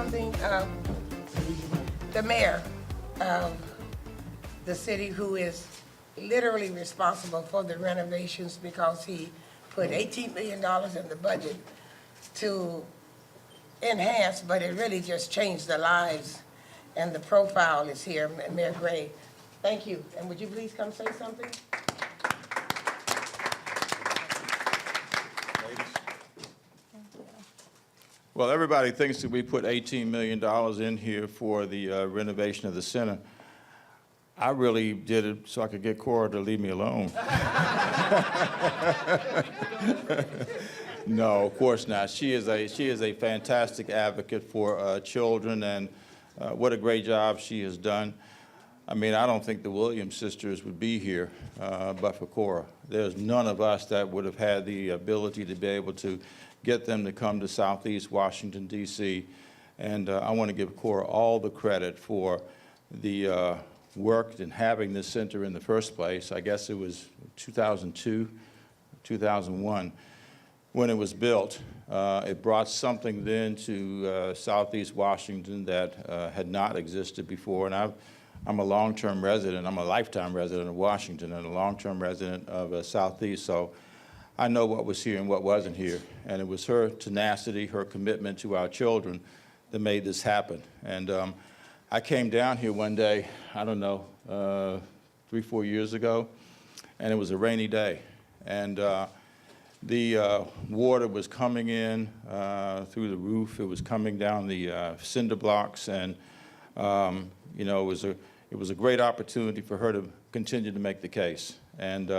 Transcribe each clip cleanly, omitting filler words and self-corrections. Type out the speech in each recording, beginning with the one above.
something? The mayor of the city, who is literally responsible for the renovations because he put $18 million in the budget to enhance, but it really just changed the lives, and the profile is here, Mayor Gray. Thank you, and would you please come say something? Well, everybody thinks that we put $18 million in here for the renovation of the center. I really did it so I could get Cora to leave me alone. No, of course not. She is a fantastic advocate for children, and what a great job she has done. I mean, I don't think the Williams sisters would be here but for Cora. There's none of us that would have had the ability to be able to get them to come to Southeast Washington, D.C. And I want to give Cora all the credit for the work in having this center in the first place. I guess it was 2002, 2001 when it was built. It brought something then to Southeast Washington that had not existed before. And I'm a long-term resident. I'm a lifetime resident of Washington and a long-term resident of Southeast. So I know what was here and what wasn't here. And it was her tenacity, her commitment to our children that made this happen. And I came down here one day, I don't know, 3-4 years ago, and it was a rainy day. And the water was coming in through the roof. It was coming down the cinder blocks, and you know, it was a great opportunity for her to continue to make the case. And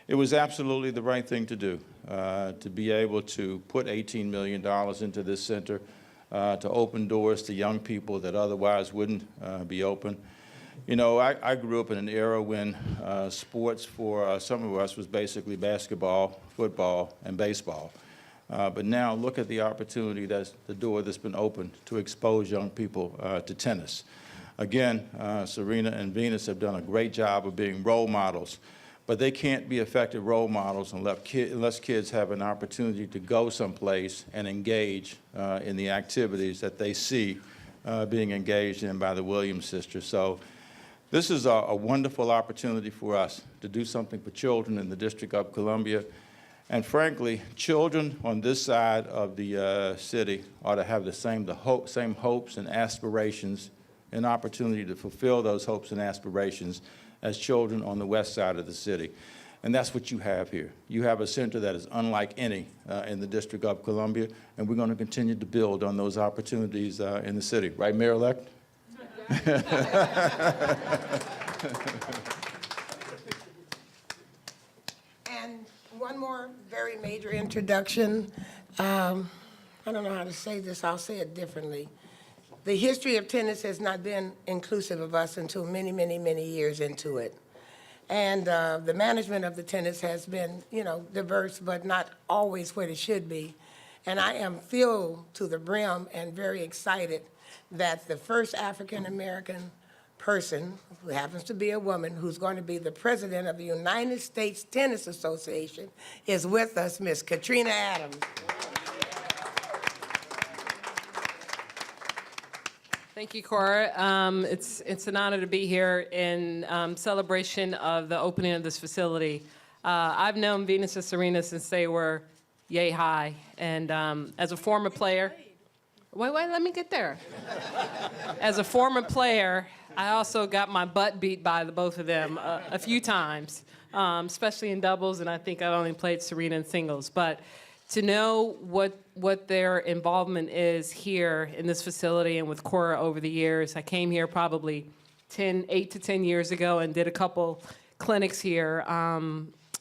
it was absolutely the right thing to do, to be able to put $18 million into this center, to open doors to young people that otherwise wouldn't be open. You know, I grew up in an era when sports for some of us was basically basketball, football, and baseball. But now look at the opportunity, that's the door that's been opened to expose young people to tennis. Again, Serena and Venus have done a great job of being role models, but they can't be effective role models unless kids have an opportunity to go someplace and engage in the activities that they see being engaged in by the Williams sisters. So this is a wonderful opportunity for us to do something for children in the District of Columbia. And frankly, children on this side of the city ought to have the same hopes and aspirations and opportunity to fulfill those hopes and aspirations as children on the west side of the city. And that's what you have here. You have a center that is unlike any in the District of Columbia, and we're going to continue to build on those opportunities in the city. Right, Mayor-elect? And one more very major introduction. I don't know how to say this. I'll say it differently. The history of tennis has not been inclusive of us until many, many, many years into it. And the management of the tennis has been, you know, diverse, but not always what it should be. And I am filled to the brim and very excited that the first African-American person, who happens to be a woman, who's going to be the president of the United States Tennis Association, is with us, Miss Katrina Adams. Thank you, Cora. It's an honor to be here in celebration of the opening of this facility. I've known Venus and Serena since they were yay high, and as a former player, wait, let me get there. As a former player, I also got my butt beat by the both of them a few times, especially in doubles, and I think I only played Serena in singles. But to know what their involvement is here in this facility and with Cora over the years. I came here probably 8 to 10 years ago and did a couple clinics here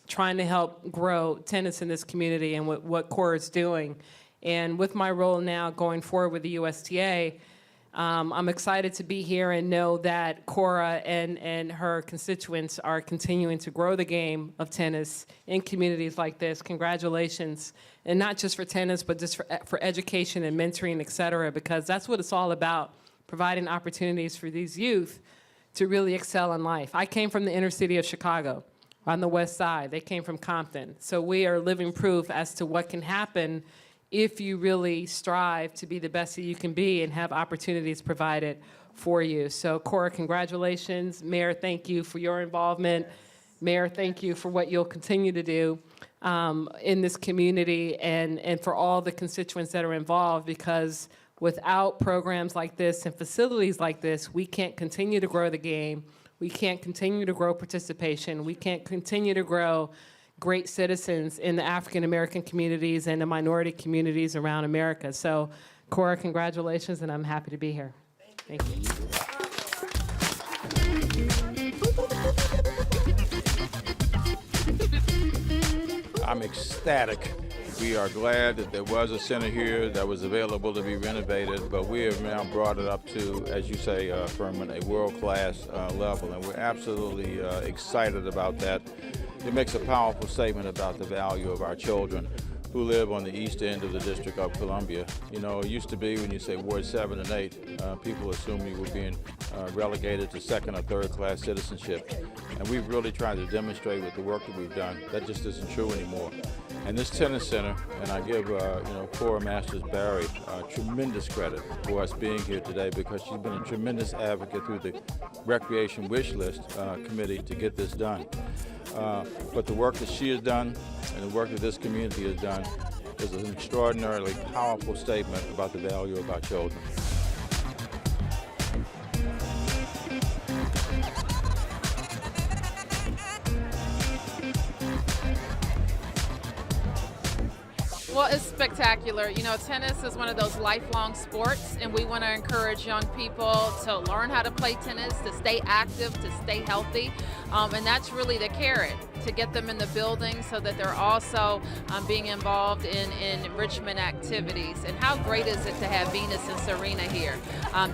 trying to help grow tennis in this community and what Cora's doing. And with my role now going forward with the USTA, I'm excited to be here and know that Cora and her constituents are continuing to grow the game of tennis in communities like this. Congratulations. And not just for tennis, but just for education and mentoring, et cetera, because that's what it's all about, providing opportunities for these youth to really excel in life. I came from the inner city of Chicago on the west side. They came from Compton. So we are living proof as to what can happen if you really strive to be the best that you can be and have opportunities provided for you. So Cora, congratulations. Mayor, thank you for your involvement. Mayor, thank you for what you'll continue to do in this community and for all the constituents that are involved, because without programs like this and facilities like this, we can't continue to grow the game. We can't continue to grow participation. We can't continue to grow great citizens in the African American communities and the minority communities around America. So, Cora, congratulations, and I'm happy to be here. Thank you. I'm ecstatic. We are glad that there was a center here that was available to be renovated, but we have now brought it up to, as you say, Furman, a world-class level, and we're absolutely excited about that. It makes a powerful statement about the value of our children who live on the east end of the District of Columbia. You know, it used to be when you say Ward 7 and 8, people assumed you were being relegated to second or third class citizenship. And we've really tried to demonstrate with the work that we've done, that just isn't true anymore. And this tennis center, and I give Cora Masters-Barry tremendous credit for us being here today, because she's been a tremendous advocate through the Recreation Wish List Committee to get this done. But the work that she has done and the work that this community has done is an extraordinarily powerful statement about the value of our children. Well, it's spectacular. You know, tennis is one of those lifelong sports, and we want to encourage young people to learn how to play tennis, to stay active, to stay healthy. And that's really the carrot, to get them in the building so that they're also being involved in enrichment activities. And how great is it to have Venus and Serena here?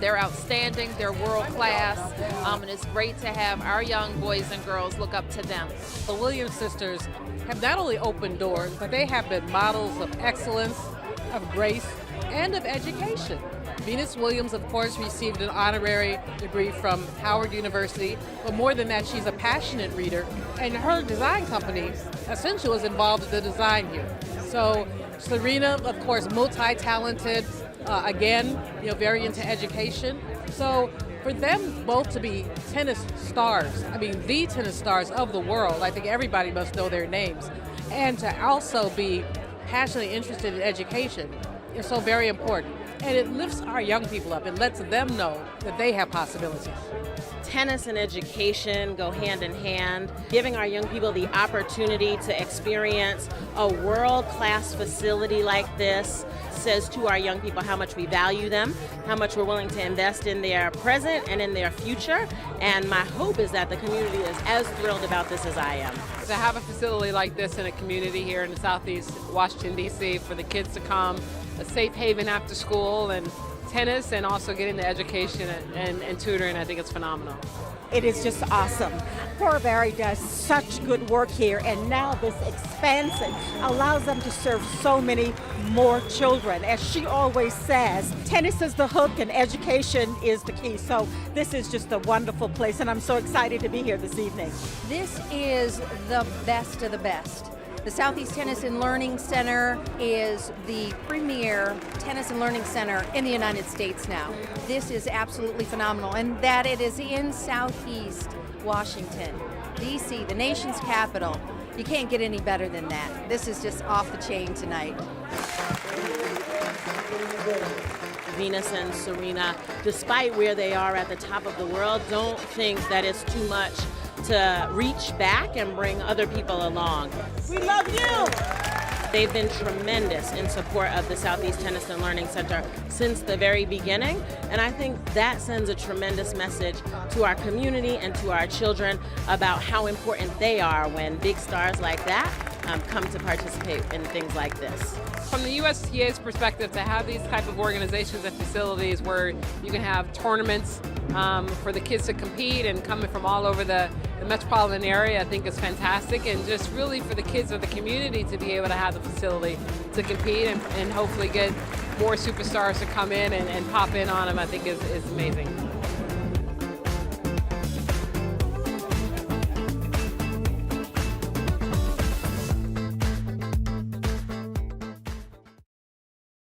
They're outstanding, they're world class, and it's great to have our young boys and girls look up to them. The Williams sisters have not only opened doors, but they have been models of excellence, of grace, and of education. Venus Williams, of course, received an honorary degree from Howard University, but more than that, she's a passionate reader, and her design company essentially was involved in the design here. So Serena, of course, multi-talented, again, very into education. So for them both to be tennis stars, I mean, the tennis stars of the world, I think everybody must know their names, and to also be passionately interested in education is so very important. And it lifts our young people up. It lets them know that they have possibilities. Tennis and education go hand in hand. Giving our young people the opportunity to experience a world-class facility like this says to our young people how much we value them, how much we're willing to invest in their present and in their future. And my hope is that the community is as thrilled about this as I am. To have a facility like this in a community here in the Southeast Washington, D.C., for the kids to come, a safe haven after school, and tennis, and also getting the education and tutoring, I think it's phenomenal. It is just awesome. Cora Barry does such good work here, and now this expansion allows them to serve so many more children. As she always says, tennis is the hook and education is the key. So this is just a wonderful place, and I'm so excited to be here this evening. This is the best of the best. The Southeast Tennis and Learning Center is the premier tennis and learning center in the United States now. This is absolutely phenomenal, and that it is in Southeast Washington, D.C., the nation's capital. You can't get any better than that. This is just off the chain tonight. Venus and Serena, despite where they are at the top of the world, don't think that it's too much to reach back and bring other people along. We love you! They've been tremendous in support of the Southeast Tennis and Learning Center since the very beginning, and I think that sends a tremendous message to our community and to our children about how important they are when big stars like that come to participate in things like this. From the USTA's perspective, to have these type of organizations and facilities where you can have tournaments for the kids to compete and coming from all over the metropolitan area, I think is fantastic, and just really for the kids of the community to be able to have the facility to compete and hopefully get more superstars to come in and pop in on them, I think is amazing.